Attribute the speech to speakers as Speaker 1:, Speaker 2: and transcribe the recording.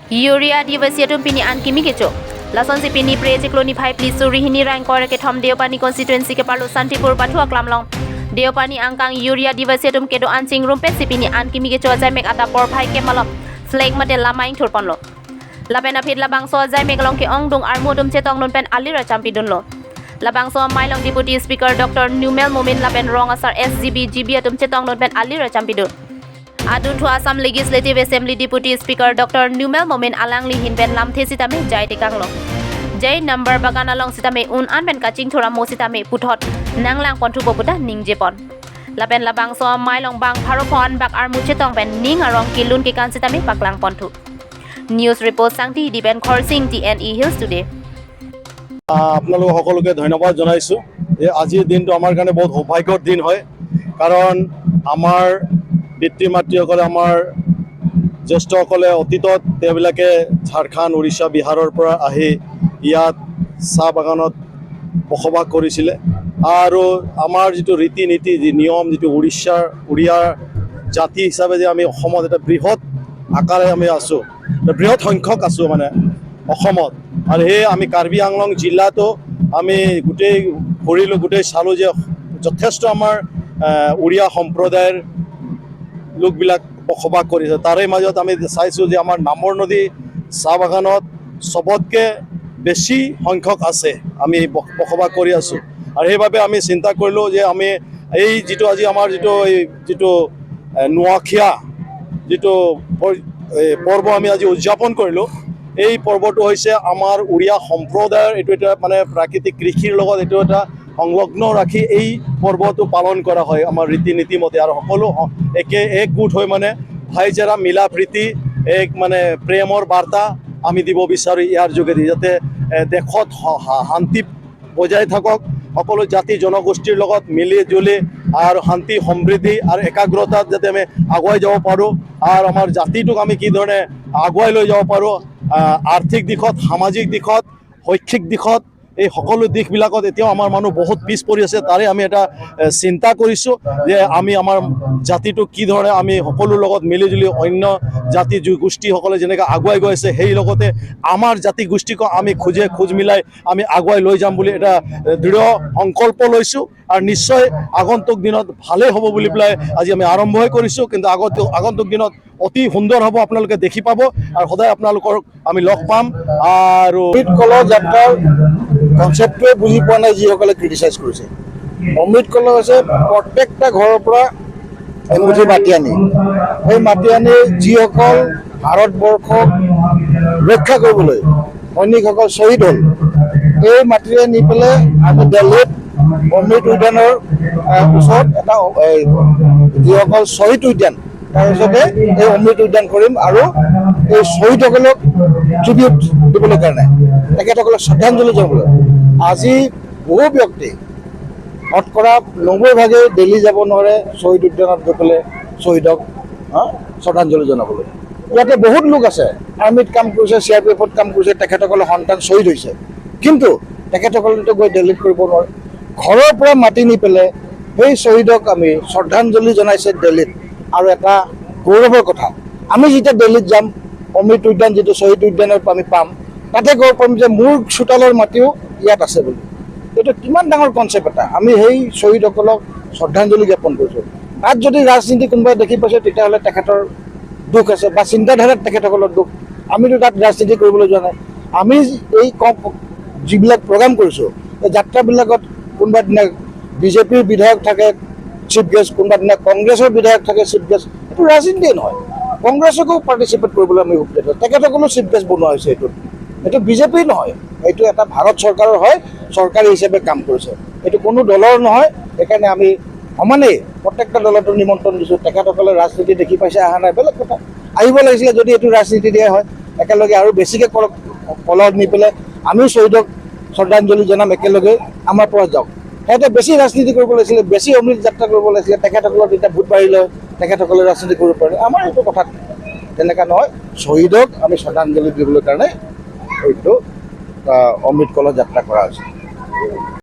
Speaker 1: Yuria Divasiatum Pini and Kimikecho. Lason Sipini Praise Clonify Please Surihini Rankor Ketom Deopani constituency Kapalo Santipur Patua Klamlong. Deopani Angkang Yuria Divasiatum Kedo Ansing Rumpet Sipini and Kimikecho Zamek Atapor Pai Kemalop. Flag Madel Lamaing Turponlo. Lapena Pit Labang So Zamek Lonke Ongdung Armodum Chetong Nunpen Alira Champidunlo. Labang So Mailong Deputy Speaker Dr. Numel Mumin Lapen Rong Asar SGB Gibiatum Chetong Nunpen Alira Champidun. Adun to Assam Legislative Assembly Deputy Speaker Dr. Numel Momin Alangli Hinben Lam Tesitame Jai Tekanglo. Jai number Bagana Long Sitame Un Anben Kaching Tora Mositame Puthot Nanglang Pontu Boputa Ning Jepon. Lapen Labang So Mailong Bang Paropon Bak Armu Chetong Ben Ning Arong Kilun Kikan Sitame Baklang Pontu. News report Sangti Diben Korsing TNE Hills today.
Speaker 2: আপোনালোক সকলোকে ধন্যবাদ জনাইছো যে আজিৰ দিনটো আমাৰ কাৰণে বহুত সৌভাগ্যৰ দিন হয় কাৰণ আমাৰ পিতৃ মাতৃসকলে আমাৰ জ্যেষ্ঠসকলে অতীতত তেওঁলোকে ঝাৰখণ্ড উৰিষ্যা বিহাৰৰ পৰা আহি ইয়াত চাহ বাগানত বসবাস কৰিছিলে আৰু আমাৰ যিটো ৰীতি নীতি যি নিয়ম যিটো উৰিয়া জাতি হিচাপে যে আমি অসমত এটা বৃহৎ আকাৰে আমি আছো বৃহৎ সংখ্যক আছো মানে অসমত আৰু হে আমি কাৰ্বি আংলং জিলাতো আমি গোটেই ঘূৰিলো গোটেই চালো যে যথেষ্ট আমাৰ উৰিয়া সম্প্ৰদায়ৰ লোকবিলাক বসবাস কৰিছে তাৰে মাজত আমি চাইছো যে আমাৰ নামৰ নদী চাহ বাগানত সবতকে বেছি সংখ্যক আছে আমি বসবাস কৰি আছো আৰু সেইবাবে আমি চিন্তা কৰিলো যে আমি এই যিটো আজি আমাৰ যিটো নোয়াখিয়া যিটো পৰ্ব আমি আজি উদযাপন কৰিলো এই পৰ্বটো হৈছে আমাৰ উৰিয়া সম্প্ৰদায়ৰ এইটো এটা মানে প্ৰাকৃতিক কৃষিৰ লগত এইটো এটা সংলগ্ন ৰাখি এই পৰ্বটো পালন কৰা হয় আমাৰ ৰীতি নীতি মতে আৰু সকলো একগোট হৈ মানে ভাইচাৰা মিলা প্ৰীতি এক মানে প্ৰেমৰ বাৰ্তা আমি দিব বিচাৰো ইয়াৰ যোগেদি যাতে দেশত শান্তি বজাই থাকক সকলো জাতি জনগোষ্ঠীৰ লগত মিলি জুলি আৰু শান্তি সমৃদ্ধি আৰু একাগ্ৰতাত যাতে আমি আগুৱাই যাব পাৰো আৰু আমাৰ জাতিটোক আমি কি ধৰণে আগুৱাই লৈ যাব পাৰো আৰ্থিক দিশত সামাজিক দিশত শৈক্ষিক দিশত এই সকলো দিশবিলাকত এতিয়াও আমাৰ মানুহ বহুত পিছ পৰি আছে তাৰে আমি এটা চিন্তা কৰিছো যে আমি আমাৰ জাতিটো কি ধৰণে আমি সকলোৰ লগত মিলিজুলি অন্য জাতি গোষ্ঠীসকলে যেনেকৈ আগুৱাই গৈ আছে সেই লগতে আমাৰ জাতি গোষ্ঠীক আমি খোজ মিলাই আমি আগুৱাই লৈ যাম বুলি এটা দৃঢ় সংকল্প লৈছো আৰু নিশ্চয় আগন্তুক দিনত ভালেই হ'ব বুলি পেলাই আজি আমি আৰম্ভই কৰিছো কিন্তু আগন্তুক দিনত অতি সুন্দৰ হ'ব আপোনালোকে দেখি পাব আৰু সদায় আপোনালোকৰ আমি লগ পাম আৰু অমৃত কলহ যাত্ৰাৰ কনচেপ্টটোৱে বুজি পোৱা নাই যিসকলে ক্ৰিটিচাইজ কৰিছে অমৃত কলহ হৈছে প্ৰত্যেকটা ঘৰৰ পৰা এমুঠি মাটি আনি সেই মাটি আনি যিসকল ভাৰতবৰ্ষক ৰক্ষা কৰিবলৈ সৈনিকসকল শ্বহীদ হ'ল এই মাটিৰে নি পেলাই আমি দিল্লীত অমৃত উদ্যানৰ ওচৰত এটা যিসকল শ্বহীদ উদ্যান তাৰপিছতে এই অমৃত উদ্যান কৰিম আৰু এই শ্বহীদসকলক ট্ৰিবিউট দিবলৈ কাৰণে তেখেতসকলক শ্ৰদ্ধাঞ্জলি জনাবলৈ আজি বহু ব্যক্তি শতকৰা 90% দিল্লী যাব নোৱাৰে শ্বহীদ উদ্যানত গৈ পেলাই শ্বহীদক শ্ৰদ্ধাঞ্জলি জনাবলৈ ইয়াতে বহুত লোক আছে আৰ্মিত কাম কৰিছে CRPFত কাম কৰিছে তেখেতসকলৰ সন্তান শ্বহীদ হৈছে কিন্তু তেখেতসকলেতো গৈ দিল্লীত কৰিব নোৱাৰে ঘৰৰ পৰা মাতি নি পেলাই সেই শ্বহীদক আমি শ্ৰদ্ধাঞ্জলি জনাইছে দিল্লীত আৰু এটা গৌৰৱৰ কথা আমি যেতিয়া দিল্লীত যাম অমৃত উদ্যান যিটো শ্বহীদ উদ্যানত আমি পাম তাতে গৈ পাম যে মোৰ চোতালৰ মাটিও ইয়াত আছে বুলি এইটো কিমান ডাঙৰ কনচেপ্ট এটা আমি সেই শ্বহীদসকলক শ্ৰদ্ধাঞ্জলি জ্ঞাপন কৰিছোঁ তাত যদি ৰাজনীতি কোনোবাই দেখি পাইছে তেতিয়াহ'লে তেখেতৰ দুখ আছে বা চিন্তাধাৰাত তেখেতসকলৰ দুখ আমিতো তাত ৰাজনীতি কৰিবলৈ যোৱা নাই আমি এই যিবিলাক প্ৰগ্ৰাম কৰিছোঁ এই যাত্ৰাবিলাকত কোনোবা দিনা বিজেপিৰ বিধায়ক থাকে চিফ গেষ্ট কোনোবা দিনা কংগ্ৰেছৰ বিধায়ক থাকে চিফ গেষ্ট এইটো ৰাজনীতি নহয় কংগ্ৰেছকো পাৰ্টিচিপেট কৰিবলৈ আমি সুবিধা দিওঁ তেখেতসকলো চিফ গেষ্ট বনোৱা হৈছে এইটো বিজেপি নহয় এইটো এটা ভাৰত চৰকাৰৰ হয় চৰকাৰী হিচাপে কাম কৰিছে এইটো কোনো দলৰ নহয় সেইকাৰণে আমি সমানেই প্ৰত্যেকটা দলতো নিমন্ত্ৰণ দিছোঁ তেখেতসকলে ৰাজনীতি দেখি পাইছে অহা নাই বেলেগ কথা আহিব লাগিছিলে যদি এইটো ৰাজনীতি দিয়া হয় একেলগে আৰু বেছিকৈ কলহ নি পেলাই আমিও শ্বহীদক শ্ৰদ্ধাঞ্জলি জনাম একেলগে আমাৰ পৰা যাওক সিহঁতে বেছি ৰাজনীতি কৰিব লাগিছিলে বেছি অমৃত যাত্ৰা কৰিব লাগিছিলে তেখেতসকলৰ তেতিয়া ভোট বাঢ়িলে তেখেতসকলে ৰাজনীতি কৰিব পাৰে আমাৰ এইটো কথা তেনেকুৱা নহয় শ্বহীদক আমি শ্ৰদ্ধাঞ্জলি দিবলৈ কাৰণে এইটো অমৃত কলহ যাত্ৰা কৰা হৈছে